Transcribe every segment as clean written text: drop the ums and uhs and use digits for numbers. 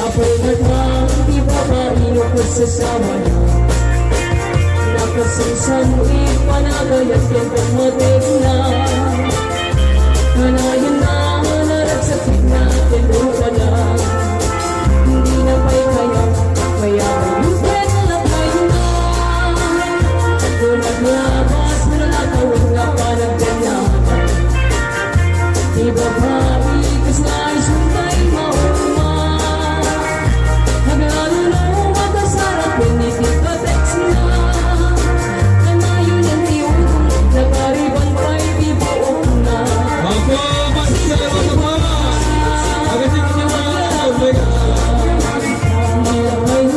Apoy nagmang di ba maino ko sa sama na nakasansan ipanagayat yan kung matig na Hanayan na naragsakit natin lupa na Hindi na pa'y kaya kaya ayusin na kayo na Kung naglabas mo na natawag na panagdanyakan Di ba ba ikas na isunday mauma Hagano na umagasarap pinitig ka text na Kanayon ang iyong nakariban pa'y di buong na Ako, masya mga agasin niyo mga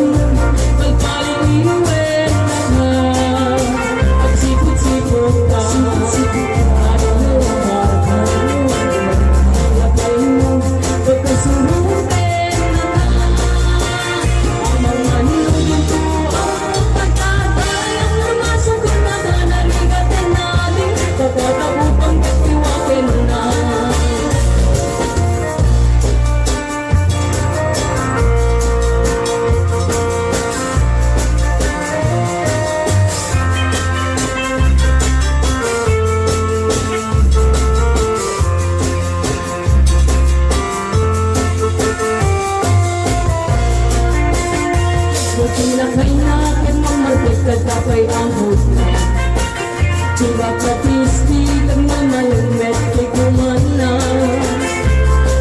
Pinakay natin ang market kapay ang hudna Diba kapistig ang naman met kay kumana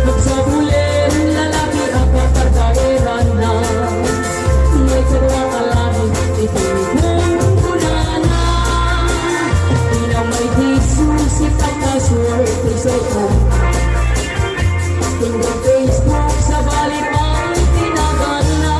Magsabulen lalaki ako kargaeran na May karwa kalahin itinigong kunana Di na may disusit ang kaswerte sa ko Tingnan Facebook sa balipang tinagana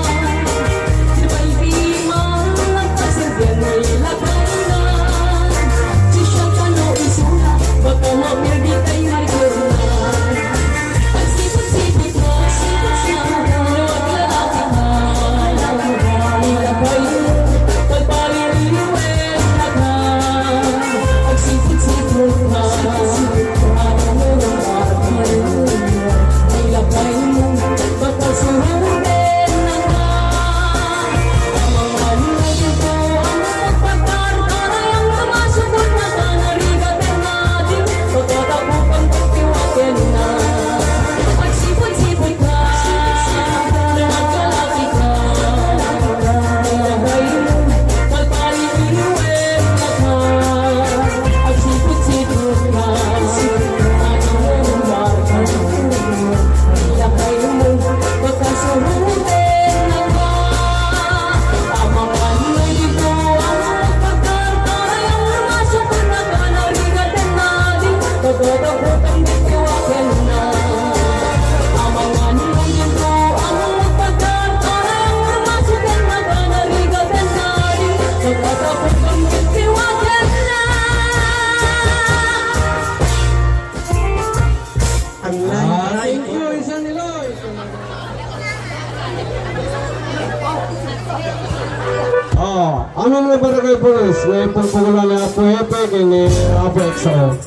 Ano na ba kay Boris? May pagpugulan na po hepe kini Apo XO.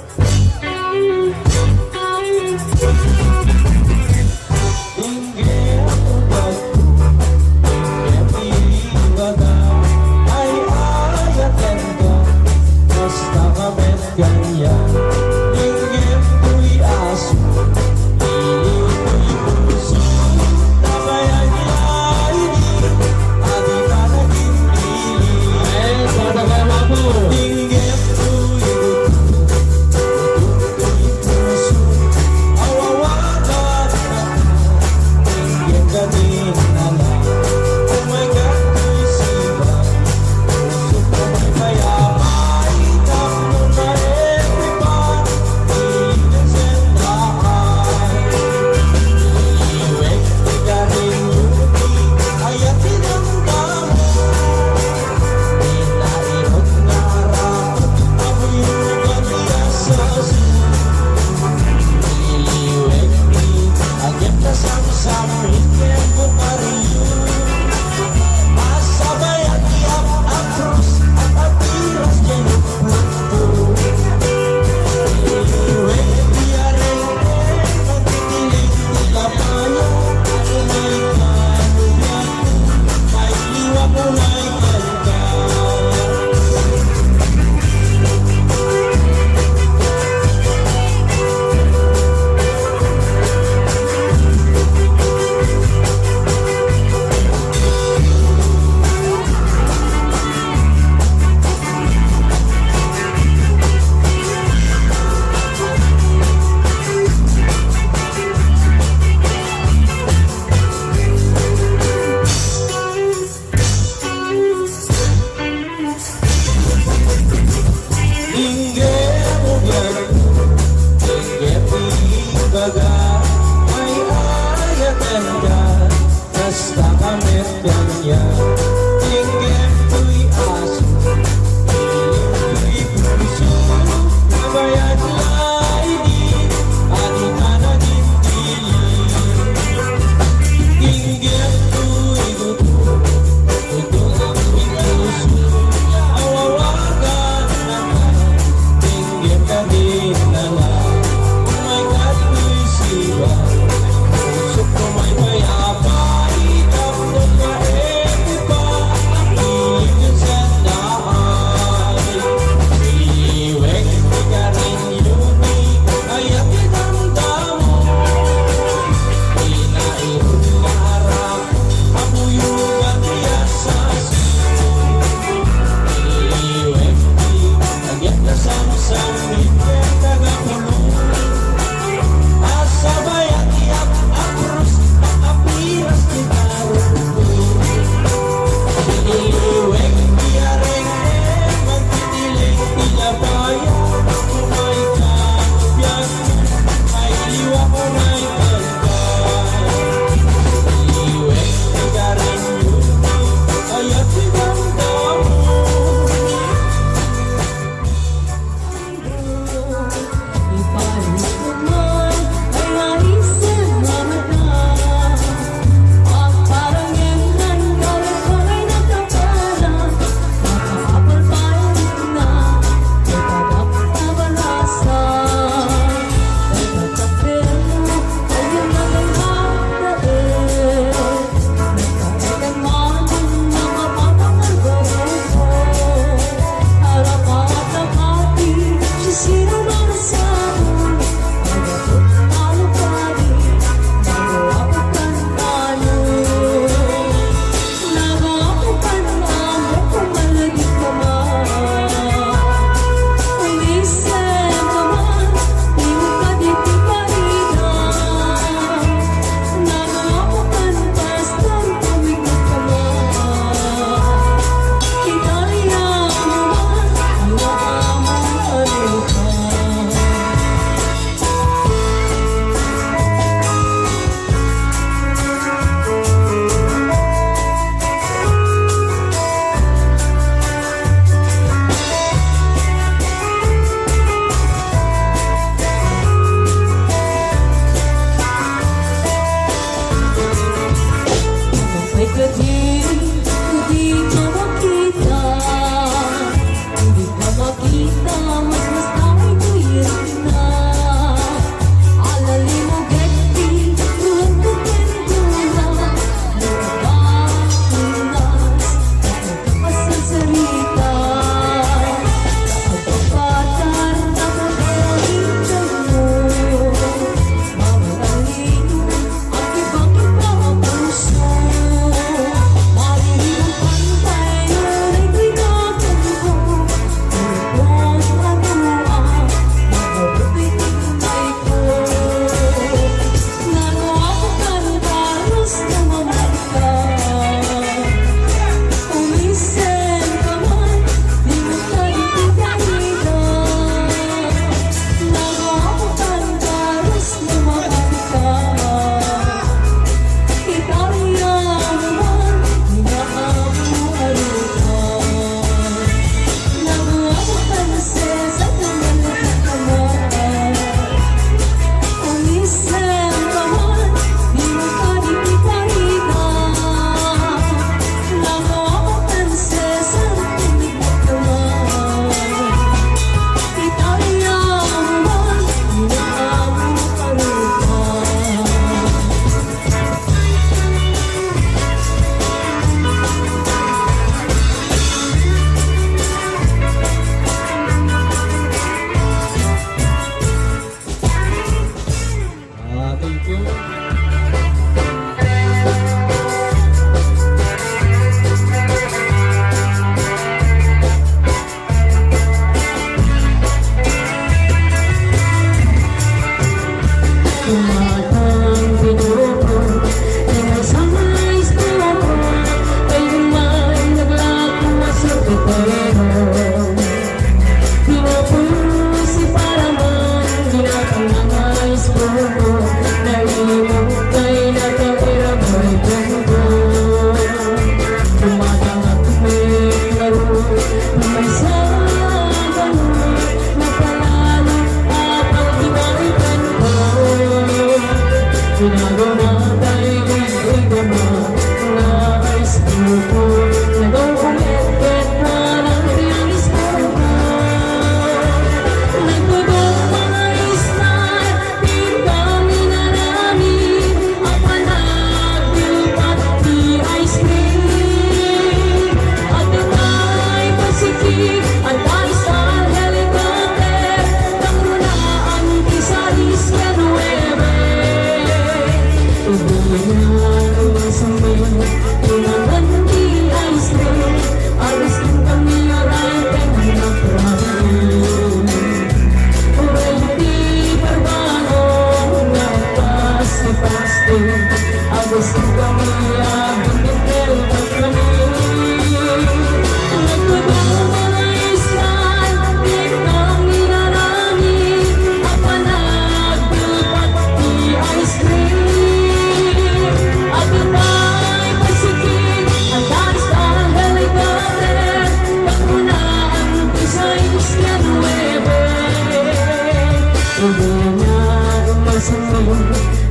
Hindi na umasamin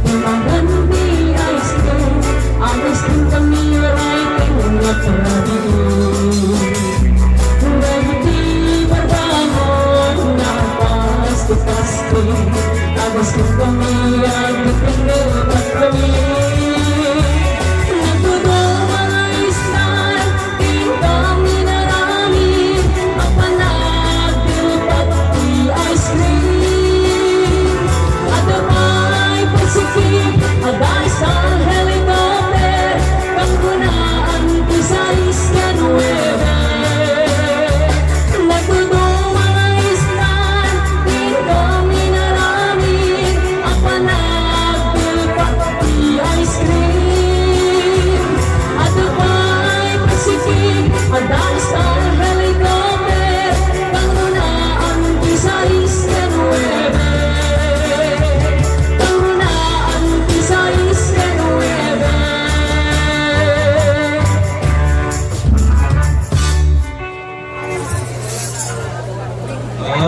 Umaganti ice cream Ice cream kami writing na parating Dagiti barbangon na pasto-pasto Agos kong kami ang dipende at kami Nagdudong mga istan King kami narami Ang panagdil pati ice cream At abay pasikip Aday sa helicopter Panggunaan ko sa isla nueve Nagdudong mga istan King kami narami Ang panagdil pati ice cream At abay pasikip Aday sa helicopter Panggunaan ko sa isla nueve Panggunaan ko sa isla nueve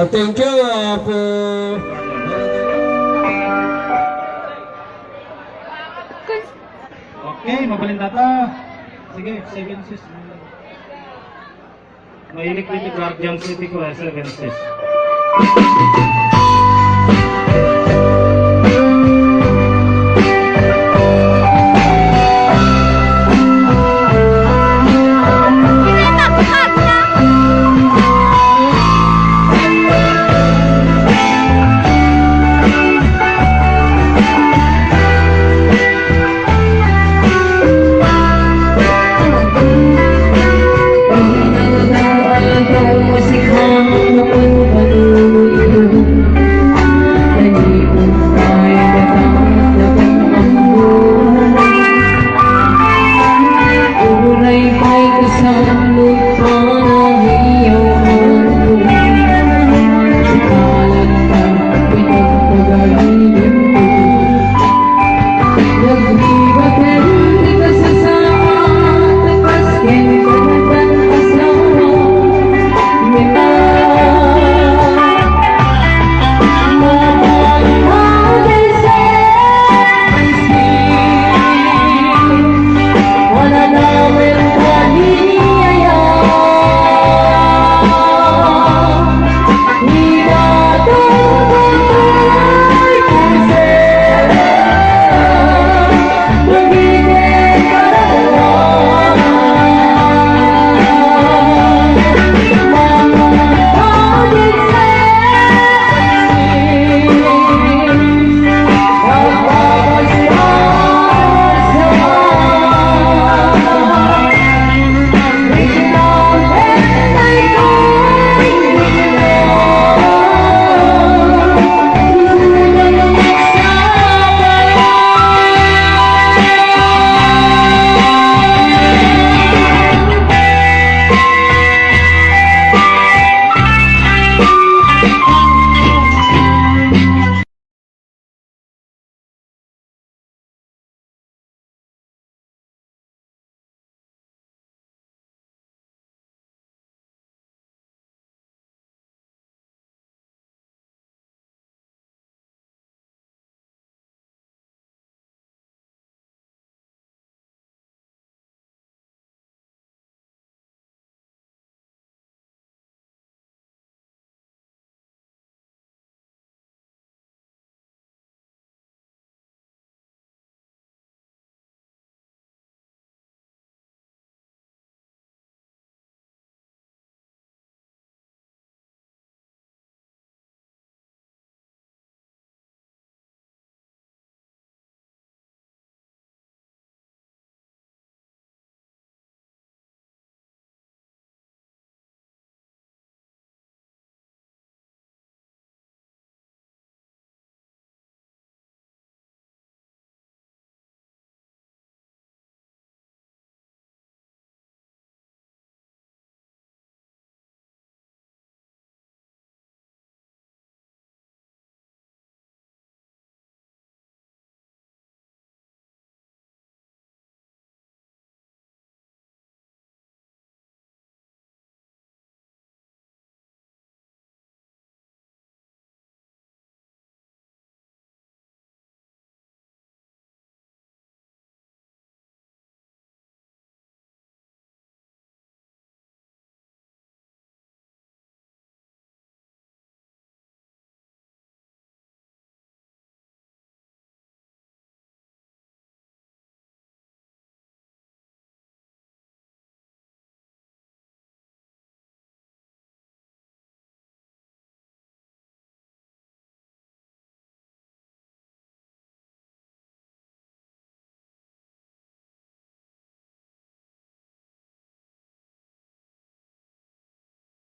Thank you po. Okay, mabalin data. Sige, 7 sis. Mahilig dito Guardian City ko, 7 sis.